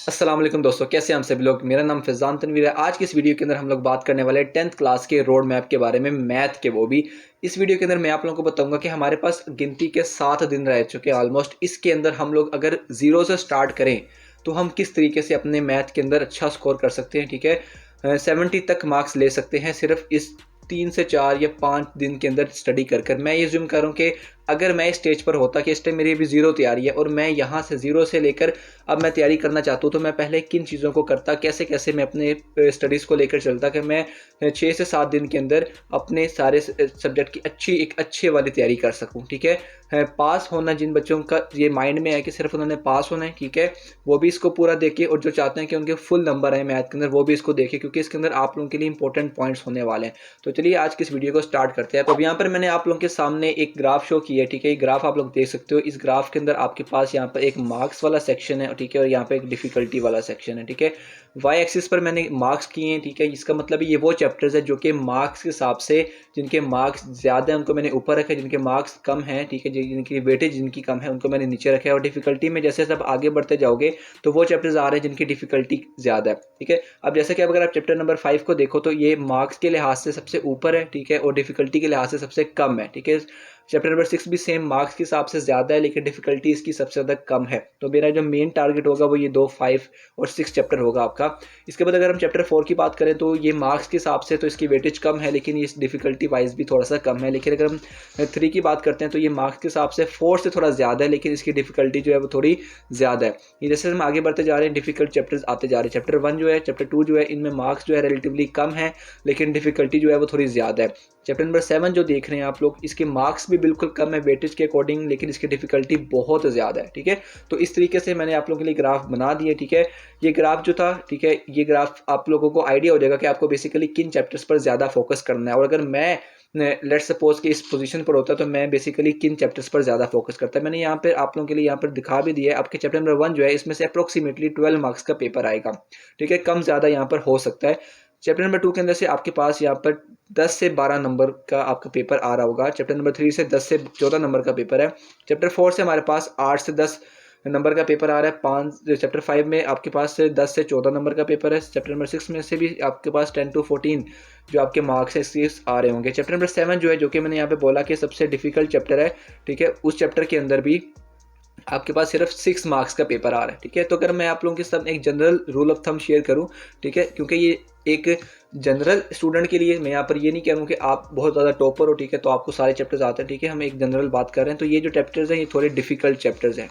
अस्सलाम वालेकुम दोस्तों, कैसे हैं हम सभी लोग। मेरा नाम फैज़ान तनवीर है। आज की इस वीडियो के अंदर हम लोग बात करने वाले हैं 10th क्लास के रोड मैप के बारे में, मैथ के। वो भी इस वीडियो के अंदर मैं आप लोगों को बताऊंगा कि हमारे पास गिनती के 7 दिन रह चुके हैं ऑलमोस्ट। इसके अंदर हम लोग अगर ज़ीरो से स्टार्ट करें तो हम किस तरीके से अपने मैथ के अंदर अच्छा स्कोर कर सकते हैं। ठीक है, 70 तक मार्क्स ले सकते हैं सिर्फ इस 3 से 4 या 5 दिन के अंदर स्टडी कर मैं ये ज्यूम करूँ कि अगर मैं इस स्टेज पर होता कि इस टाइम मेरी अभी ज़ीरो तैयारी है और मैं यहाँ से ज़ीरो से लेकर अब मैं तैयारी करना चाहता हूँ, तो मैं पहले किन चीज़ों को करता, कैसे कैसे मैं अपने स्टडीज़ को लेकर चलता कि मैं 6 से 7 दिन के अंदर अपने सारे सब्जेक्ट की एक अच्छे वाली तैयारी कर सकूँ। ठीक है, पास होना जिन बच्चों का ये माइंड में है कि सिर्फ उन्होंने पास होना है, ठीक है, वो भी इसको पूरा देखें, और जो चाहते हैं कि उनके फुल नंबर आए मैथ के अंदर वो भी इसको देखें, क्योंकि इसके अंदर आप लोगों के लिए इंपॉर्टेंट पॉइंट्स होने वाले हैं। तो चलिए आज की इस वीडियो को स्टार्ट करते हैं। तो अब यहाँ पर मैंने आप लोगों के सामने एक ग्राफ शो किया है। ठीक है, ये ग्राफ आप लोग देख सकते हो। इस ग्राफ के अंदर आपके पास यहाँ पर एक मार्क्स वाला सेक्शन है, ठीक है, और यहाँ पे एक डिफिकल्टी वाला सेक्शन है। ठीक है, वाई एक्सिस पर मैंने मार्क्स किए हैं। ठीक है, इसका मतलब ये वो चैप्टर्स है जो कि मार्क्स के हिसाब से जिनके मार्क्स ज़्यादा हैं उनको मैंने ऊपर रखा है, जिनके मार्क्स कम हैं, ठीक है, जिनकी वेटेज जिनकी कम है उनको मैंने नीचे रखा है। और डिफिकल्टी में जैसे सब आगे बढ़ते जाओगे तो वो चैप्टर्स आ रहे हैं जिनकी डिफिकल्टी ज़्यादा है। ठीक है, अब जैसे कि अगर आप चैप्टर नंबर 5 को देखो तो ये मार्क्स के लिहाज से सबसे ऊपर है, ठीक है, और डिफिकल्टी के लिहाज से सबसे कम है। ठीक है, चैप्टर नंबर 6 भी सेम मार्क्स के हिसाब से ज़्यादा है लेकिन डिफिकल्टी इसकी सबसे ज़्यादा कम है। तो मेरा जो मेन टारगेट होगा वो ये 2, 5 और 6 चैप्टर होगा आपका। इसके बाद अगर हम चैप्टर 4 की बात करें तो ये मार्क्स के हिसाब से तो इसकी वेटेज कम है लेकिन ये डिफिकल्टी वाइज भी थोड़ा सा कम है। लेकिन अगर हम 3 की बात करते हैं तो ये मार्क्स के हिसाब से 4 से थोड़ा ज़्यादा है लेकिन इसकी डिफिकल्टी जो है वो थोड़ी ज़्यादा है। ये जैसे हम आगे बढ़ते जा रहे हैं डिफिकल्ट चैप्टर्स आते जा रहे हैं। चैप्टर 1 जो है, चैप्टर 2 जो है, इनमें मार्क्स जो है रिलेटिवली कम है लेकिन डिफिकल्टी जो है वो थोड़ी ज़्यादा है। चैप्टर नंबर 7 जो देख रहे हैं आप लोग, इसके मार्क्स भी बिल्कुल कम है वेटेज के अकॉर्डिंग लेकिन इसकी डिफिकल्टी बहुत ज़्यादा है। ठीक है, तो इस तरीके से मैंने आप लोगों के लिए ग्राफ बना दिया। ठीक है, ये ग्राफ जो था, ठीक है, ये ग्राफ आप लोगों को आइडिया हो जाएगा कि आपको बेसिकली किन चैप्टर्स पर ज़्यादा फोकस करना है। और अगर मैं लेट्स सपोज कि इस पोजीशन पर होता तो मैं बेसिकली किन चैप्टर्स पर ज़्यादा फोकस करता। मैंने यहाँ पर आप लोगों के लिए यहाँ पर दिखा भी दिया है। आपके चैप्टर नंबर 1 जो है इसमें से अप्रोक्सीमेटली 12 मार्क्स का पेपर आएगा। ठीक है, कम ज़्यादा यहाँ पर हो सकता है। चैप्टर नंबर 2 के अंदर से आपके पास यहाँ पर 10 से 12 नंबर का आपका पेपर आ रहा होगा। चैप्टर नंबर 3 से 10 से 14 नंबर का पेपर है। चैप्टर 4 से हमारे पास 8 से 10 नंबर का पेपर आ रहा है। चैप्टर 5 में आपके पास 10 से 14 नंबर का पेपर है। चैप्टर नंबर 6 में से भी आपके पास 10 to 14 जो आपके मार्क्स है इसके आ रहे होंगे। चैप्टर नंबर 7 जो है, जो कि मैंने यहाँ पे बोला कि सबसे डिफिकल्ट चैप्टर है, ठीक है, उस चैप्टर के अंदर भी आपके पास सिर्फ 6 मार्क्स का पेपर आ रहा है। ठीक है, तो अगर मैं आप लोगों के साथ एक general rule of thumb share करूं, ठीक है, क्योंकि ये एक जनरल स्टूडेंट के लिए, मैं यहाँ पर ये नहीं कह रहा हूँ कि आप बहुत ज़्यादा टॉपर हो, ठीक है, तो आपको सारे चैप्टर्स आते हैं। ठीक है, हम एक जनरल बात कर रहे हैं। तो ये जो चैप्टर्स हैं ये थोड़े डिफिकल्ट चैप्टर्स हैं।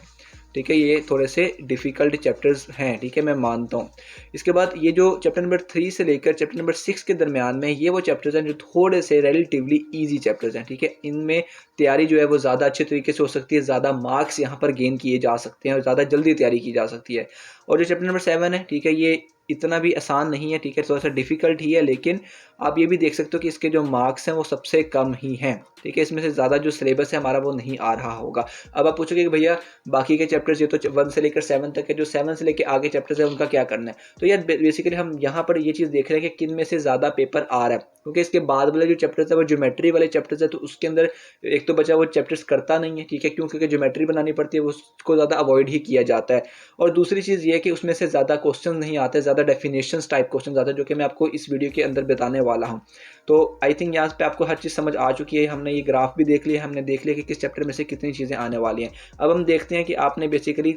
ठीक है, ये थोड़े से डिफिकल्ट चैप्टर्स हैं। ठीक है, मैं मानता हूँ। इसके बाद ये जो चैप्टर नंबर 3 से लेकर चैप्टर नंबर 6 के दरमियान में ये वो चैप्टर्स हैं जो थोड़े से रिलेटिवली ईजी चैप्टर्स हैं। ठीक है, इनमें तैयारी जो है वो ज़्यादा अच्छे तरीके से हो सकती है, ज़्यादा मार्क्स यहाँ पर गेन किए जा सकते हैं और ज़्यादा जल्दी तैयारी की जा सकती है। और जो चैप्टर नंबर 7 है, ठीक है, ये इतना भी आसान नहीं है। ठीक है, थोड़ा सा डिफिकल्ट ही है, लेकिन आप ये भी देख सकते हो कि इसके जो मार्क्स हैं वो सबसे कम ही हैं। ठीक है, इसमें से ज़्यादा जो सिलेबस है हमारा वो नहीं आ रहा होगा। अब आप पूछोगे कि भैया बाकी के चैप्टर्स, ये तो 1 से लेकर 7 तक है, जो 7 से लेकर आगे चैप्टर्स है उनका क्या करना है। तो यार बेसिकली हम यहाँ पर ये चीज़ देख रहे हैं कि किन में से ज़्यादा पेपर आ रहा है, क्योंकि इसके बाद वाले जो चैप्टर्स है वो ज्योमेट्री वाले चैप्टर्स है। तो उसके अंदर एक तो बचा वो चैप्टर्स करता नहीं है, ठीक है, क्योंकि ज्योमेट्री बनानी पड़ती है, उसको ज़्यादा अवॉइड ही किया जाता है। और दूसरी चीज़ ये है कि उसमें से ज़्यादा क्वेश्चन नहीं आते, ज़्यादा डेफिनेशंस टाइप क्वेश्चन आते हैं, जो कि मैं आपको इस वीडियो के अंदर बताने वाला हूँ। तो आई थिंक यहाँ पे आपको हर चीज़ समझ आ चुकी है। हमने ये ग्राफ भी देख लिया, हमने देख लिया कि किस चैप्टर में से कितनी चीज़ें आने वाली हैं। अब हम देखते हैं कि आपने बेसिकली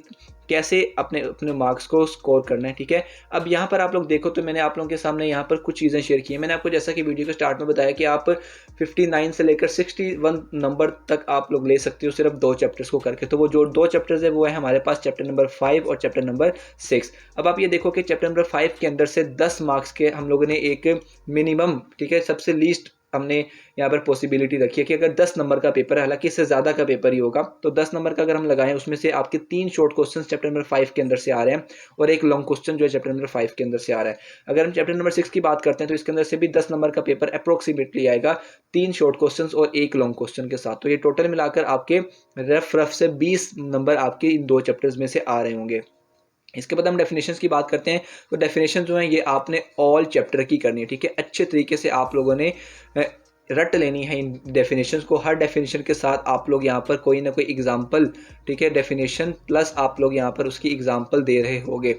कैसे अपने अपने मार्क्स को स्कोर करना है। ठीक है, अब यहाँ पर आप लोग देखो तो मैंने आप लोगों के सामने यहाँ पर कुछ चीज़ें शेयर की हैं। मैंने आपको जैसा कि वीडियो के स्टार्ट में बताया कि आप 59 से लेकर 61 नंबर तक आप लोग ले सकते हो सिर्फ 2 चैप्टर्स को करके। तो वो जो 2 चैप्टर्स है वो है हमारे पास चैप्टर नंबर 5 और चैप्टर नंबर 6। अब आप ये देखो कि चैप्टर नंबर 5 के अंदर से 10 मार्क्स के हम लोगों ने एक मिनिमम, ठीक है, सबसे लीस्ट हमने यहाँ पर पॉसिबिलिटी रखी है कि अगर 10 नंबर का पेपर है, हालांकि इससे ज़्यादा का पेपर ही होगा, तो 10 नंबर का अगर हम लगाएं उसमें से आपके 3 शॉर्ट क्वेश्चन चैप्टर नंबर 5 के अंदर से आ रहे हैं और एक लॉन्ग क्वेश्चन जो है चैप्टर नंबर 5 के अंदर से आ रहा है। अगर हम चैप्टर नंबर 6 की बात करते हैं तो इसके अंदर से भी 10 नंबर का पेपर अप्रोक्सीमेटली आएगा, 3 शॉर्ट क्वेश्चन और एक लॉन्ग क्वेश्चन के साथ। तो ये टोटल मिलाकर आपके रफ से 20 नंबर आपके इन 2 चैप्टर्स में से आ रहे होंगे। इसके बाद हम डेफिनेशंस की बात करते हैं। तो डेफिनेशन जो है ये आपने ऑल चैप्टर की करनी है। ठीक है, अच्छे तरीके से आप लोगों ने रट लेनी है इन डेफिनेशंस को। हर डेफिनेशन के साथ आप लोग यहाँ पर कोई ना कोई एग्जांपल, ठीक है, डेफिनेशन प्लस आप लोग यहाँ पर उसकी एग्जांपल दे रहे होगे।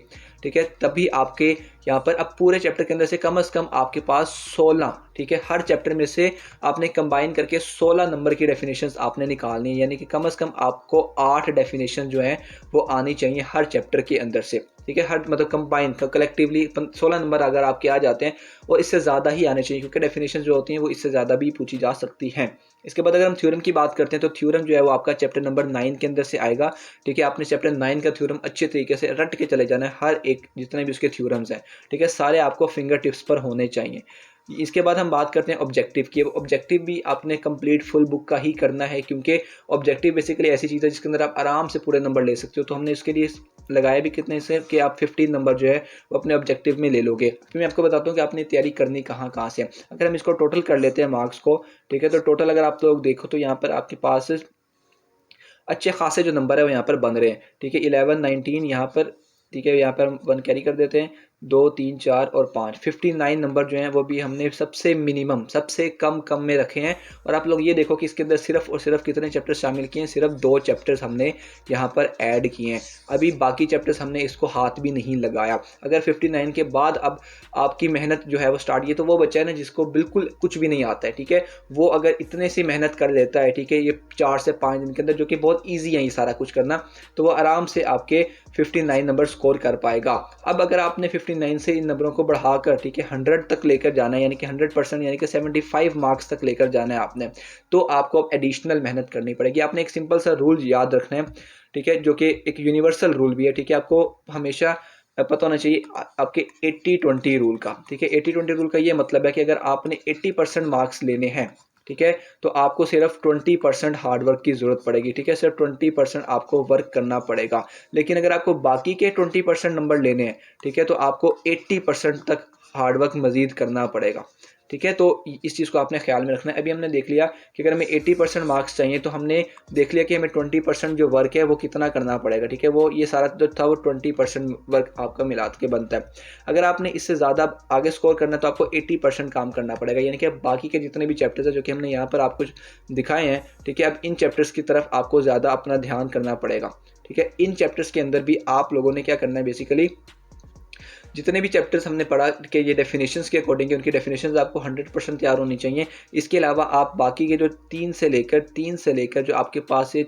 ठीक है, तभी आपके यहाँ पर अब पूरे चैप्टर के अंदर से कम आपके पास 16, ठीक है, हर चैप्टर में से आपने कंबाइन करके 16 नंबर की डेफिनेशंस आपने निकालनी है, यानी कि कम से कम आपको 8 डेफिनेशन जो है वो आनी चाहिए हर चैप्टर के अंदर से, ठीक है, हर मतलब कंबाइन कलेक्टिवली 16 नंबर अगर आपके आ जाते हैं, और इससे ज़्यादा ही आने चाहिए क्योंकि डेफिनेशन जो होती हैं वो इससे ज़्यादा भी पूछी जा सकती हैं। इसके बाद अगर हम थ्योरम की बात करते हैं तो थ्योरम जो है वो आपका चैप्टर नंबर 9 के अंदर से आएगा, ठीक है, आपने चैप्टर 9 का थ्योरम अच्छे तरीके से रट के चले जाना है, हर एक जितने भी उसके थ्योरम्स हैं, ठीक है, सारे आपको फिंगर टिप्स पर होने चाहिए। इसके बाद हम बात करते हैं ऑब्जेक्टिव की। ऑब्जेक्टिव भी आपने कंप्लीट फुल बुक का ही करना है क्योंकि ऑब्जेक्टिव बेसिकली ऐसी चीज़ है जिसके अंदर आप आराम से पूरे नंबर ले सकते हो, तो हमने इसके लिए लगाया भी कितने से कि आप 15 नंबर जो है वो अपने ऑब्जेक्टिव में ले लोगे। फिर मैं आपको बताता हूँ कि आपने तैयारी करनी कहाँ से। अगर हम इसको टोटल कर लेते हैं मार्क्स को, ठीक है, तो टोटल अगर आप लोग देखो तो यहाँ पर आपके पास अच्छे खासे जो नंबर है वो यहाँ पर बन रहे हैं, ठीक है, 11 19 यहाँ पर, ठीक है, यहाँ पर हम 1 कैरी कर देते हैं, 2 3 4 और 5, 59 नंबर जो हैं वो भी हमने सबसे मिनिमम सबसे कम में रखे हैं। और आप लोग ये देखो कि इसके अंदर सिर्फ और सिर्फ कितने चैप्टर्स शामिल किए हैं, सिर्फ 2 चैप्टर्स हमने यहाँ पर ऐड किए हैं, अभी बाकी चैप्टर्स हमने इसको हाथ भी नहीं लगाया। अगर 59 के बाद अब आपकी मेहनत जो है वो स्टार्ट की, तो वो बच्चा है ना जिसको बिल्कुल कुछ भी नहीं आता है, ठीक है, वो अगर इतने सी मेहनत कर लेता है, ठीक है, ये 4 से 5 दिन के अंदर, जो कि बहुत ईजी है ये सारा कुछ करना, तो वो आराम से आपके 59 नंबर स्कोर कर पाएगा। अब अगर आपने 59 से इन नंबरों को बढ़ाकर, ठीक है, 100 तक लेकर जाना है, यानी कि 100% यानी कि 75 मार्क्स तक लेकर जाना है आपने, तो आपको अब एडिशनल मेहनत करनी पड़ेगी। आपने एक सिंपल सा रूल याद रखना है, ठीक है, जो कि एक यूनिवर्सल रूल भी है, ठीक है, आपको हमेशा पता होना चाहिए आपके 80-20 रूल का, ठीक है। 80-20 रूल का ये मतलब है कि अगर आपने 80% मार्क्स लेने हैं, ठीक है, तो आपको सिर्फ 20% हार्डवर्क की ज़रूरत पड़ेगी, ठीक है, सिर्फ 20% आपको वर्क करना पड़ेगा। लेकिन अगर आपको बाकी के 20% नंबर लेने हैं, ठीक है, तो आपको 80% तक हार्डवर्क मज़ीद करना पड़ेगा, ठीक है। तो इस चीज़ को आपने ख्याल में रखना है। अभी हमने देख लिया कि अगर हमें 80% मार्क्स चाहिए, तो हमने देख लिया कि हमें 20% जो वर्क है वो कितना करना पड़ेगा, ठीक है, वो ये सारा जो था वो 20% वर्क आपका मिला के बनता है। अगर आपने इससे ज़्यादा आगे स्कोर करना है तो आपको 80% काम करना पड़ेगा, यानी कि बाकी के जितने भी चैप्टर्स हैं जो कि हमने यहाँ पर आपको दिखाए हैं, ठीक है, अब इन चैप्टर्स की तरफ आपको ज़्यादा अपना ध्यान करना पड़ेगा, ठीक है। इन चैप्टर्स के अंदर भी आप लोगों ने क्या करना है, बेसिकली जितने भी चैप्टर्स हमने पढ़ा कि ये डेफिनेशंस के अकॉर्डिंग उनकी डेफिनेशंस आपको 100% तैयार होनी चाहिए। इसके अलावा आप बाकी के जो 3 से लेकर जो आपके पास ये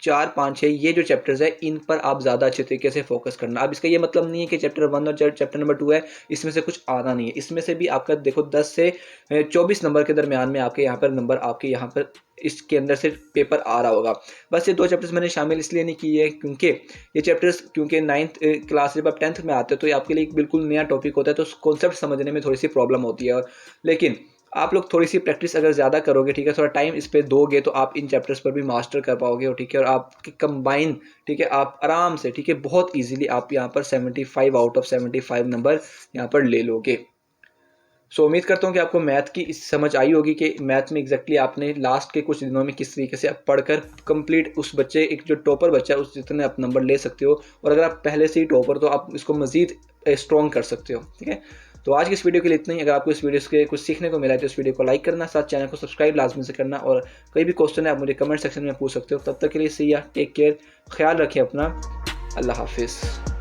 4 5 6 ये जो चैप्टर्स है, इन पर आप ज़्यादा अच्छे तरीके से फोकस करना। अब इसका ये मतलब नहीं है कि चैप्टर 1 और चैप्टर नंबर 2 है इसमें से कुछ आना नहीं है, इसमें से भी आपका देखो 10 से 24 नंबर के दरमियान में आपके यहाँ पर नंबर आपके यहाँ पर इसके अंदर से पेपर आ रहा होगा। बस ये 2 चैप्टर्स मैंने शामिल इसलिए नहीं किए हैं क्योंकि ये चैप्टर्स क्योंकि 9th क्लास जब आप 10th में आते हो तो ये आपके लिए एक बिल्कुल नया टॉपिक होता है, तो कॉन्सेप्ट समझने में थोड़ी सी प्रॉब्लम होती है। लेकिन आप लोग थोड़ी सी प्रैक्टिस अगर ज़्यादा करोगे, ठीक है, थोड़ा टाइम इस पे दोगे, तो आप इन चैप्टर्स पर भी मास्टर कर पाओगे, और ठीक है, और आपके कंबाइन, ठीक है, आप आराम से, ठीक है, बहुत इजीली आप यहाँ पर 75 आउट ऑफ 75 नंबर यहाँ पर ले लोगे। सो उम्मीद करता हूँ कि आपको मैथ की इस समझ आई होगी कि मैथ में एग्जैक्टली आपने लास्ट के कुछ दिनों में किस तरीके से आप पढ़कर कंप्लीट उस बच्चे, एक जो टॉपर बच्चा है, उस जितने आप नंबर ले सकते हो, और अगर आप पहले से ही टॉपर तो आप इसको मज़ीद स्ट्रॉन्ग कर सकते हो, ठीक है। तो आज की इस वीडियो के लिए इतना ही। अगर आपको इस वीडियो से कुछ सीखने को मिला है तो इस वीडियो को लाइक करना, साथ चैनल को सब्सक्राइब लाजमी से करना, और कोई भी क्वेश्चन है आप मुझे कमेंट सेक्शन में पूछ सकते हो। तब तक के लिए सी या टेक केयर, ख्याल रखें अपना, अल्लाह हाफिज़।